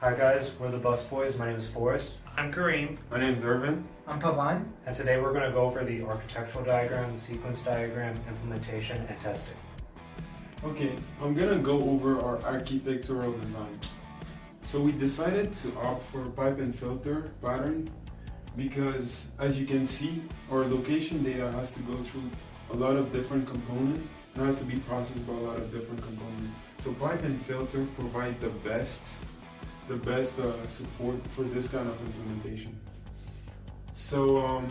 Hi guys, we're the Bus Boys. My name is Forrest. I'm Kareem. My name's Irvin. I'm Pavan. And today we're going to go over the architectural diagram, the sequence diagram, implementation, and testing. Okay, I'm gonna go over our architectural design. So we decided to opt for pipe and filter pattern because, as you can see, our location data has to go through a lot of different components and has to be processed by a lot of different components. So pipe and filter provide the best support for this kind of implementation. So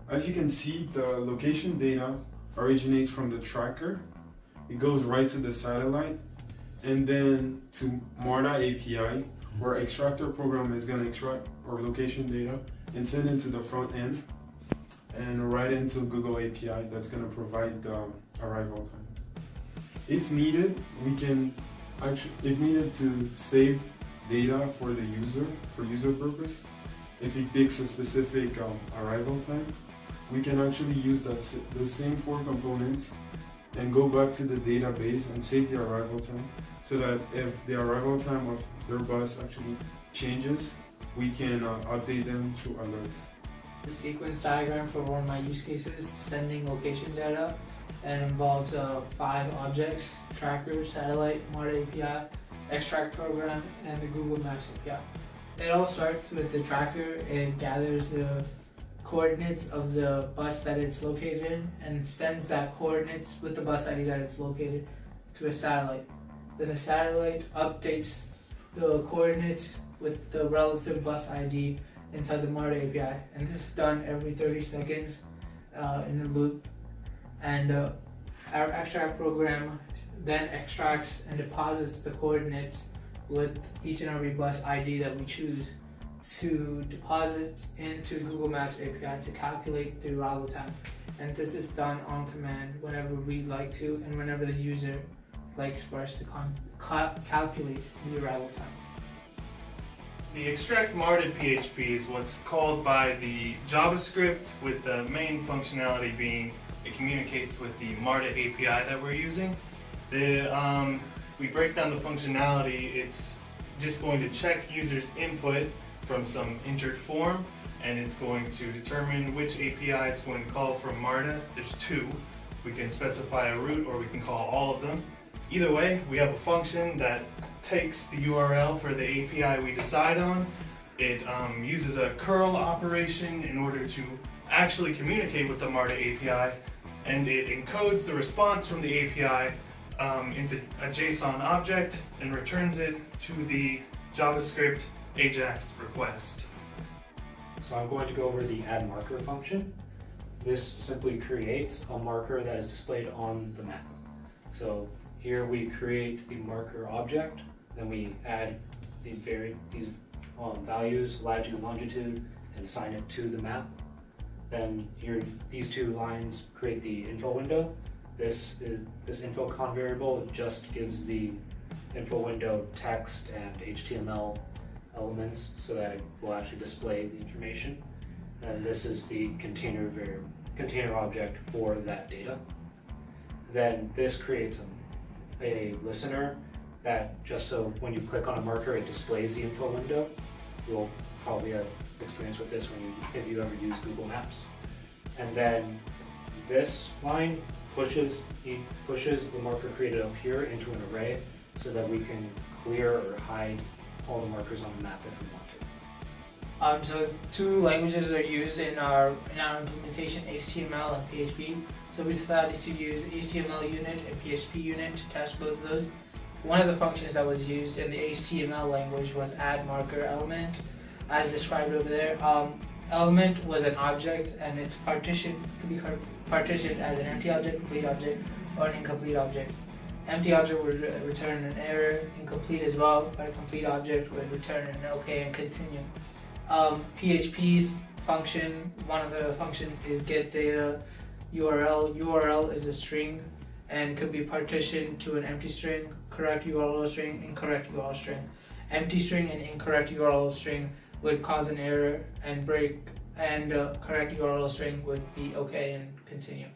as you can see, the location data originates from the tracker. It goes right to the satellite and then to MARTA API, where extractor program is going to extract our location data and send it to the front end and right into Google API that's going to provide the arrival time. If needed, if needed to save data for the user, for user purpose, if he picks a specific arrival time, we can actually use those same 4 components and go back to the database and save the arrival time, so that if the arrival time of their bus actually changes, we can update them through alerts. The sequence diagram for one of my use cases, sending location data, and involves 5 objects: tracker, satellite, MARTA API, extract program, and the Google Maps API. It all starts with the tracker. It gathers the coordinates of the bus that it's located in and sends that coordinates with the bus ID that it's located to a satellite. Then the satellite updates the coordinates with the relative bus ID inside the MARTA API, and this is done every 30 seconds in a loop. And our extract program then extracts and deposits the coordinates with each and every bus ID that we choose to deposit into Google Maps API to calculate the arrival time. And this is done on command whenever we'd like to and whenever the user likes for us to calculate the arrival time. The extract MARTA PHP is what's called by the JavaScript, with the main functionality being it communicates with the MARTA API that we're using. We break down the functionality. It's just going to check users' input from some entered form, and it's going to determine which API it's going to call from MARTA. There's 2. We can specify a route, or we can call all of them. Either way, we have a function that takes the URL for the API we decide on. It uses a curl operation in order to actually communicate with the MARTA API, and it encodes the response from the API into a JSON object and returns it to the JavaScript AJAX request. So I'm going to go over the add marker function. This simply creates a marker that is displayed on the map. So here we create the marker object, then we add these values, latitude, longitude, and assign it to the map. Then here, these 2 lines create the info window. This info con variable just gives the info window text and HTML elements so that it will actually display the information. And this is the container object for that data. Then this creates a listener that, just so when you click on a marker, it displays the info window. You'll probably have experience with this if you ever use Google Maps. And then this line pushes the marker created up here into an array so that we can clear or hide all the markers on the map if we want to. So 2 languages are used in our implementation, HTML and PHP. So we decided to use HTML unit and PHP unit to test both of those. One of the functions that was used in the HTML language was add marker element, as described over there. Element was an object, and it's partitioned as an empty object, complete object, or an incomplete object. Empty object would return an error, incomplete as well, but a complete object would return an OK and continue. PHP's function, one of the functions is get data URL. URL is a string and could be partitioned to an empty string, correct URL string, incorrect URL string. Empty string and incorrect URL string would cause an error and break, and correct URL string would be OK and continue.